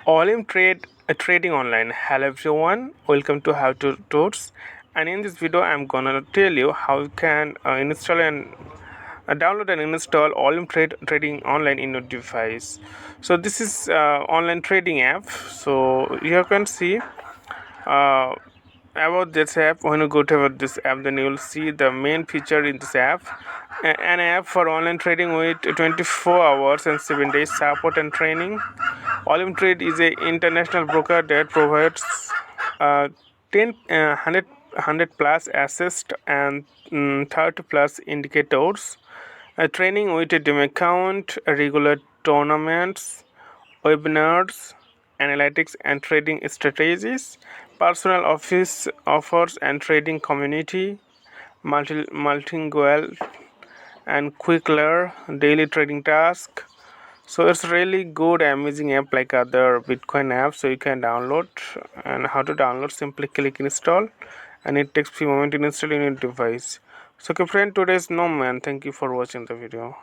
Olymp trading online. Hello everyone, welcome to How to Tours. And in this video, I'm gonna tell you how you can install and download and install Olymp trading online in your device. So this is online trading app. So you can see uh, about this app. When you go to about this app, then you will see the main feature in this app. An app for online trading with 24 hours and 7 days support and training. Olymp Trade is an international broker that provides uh, 100 plus assist and 30 plus indicators, training with a demo account, regular tournaments, webinars, analytics and trading strategies, personal office offers and trading community, multilingual and quick learn daily trading task. So it's really good amazing app like other Bitcoin apps. So you can download, and how to download, simply click install, and it takes few moments to install in your device. So okay friend, today's no man, thank you for watching the video.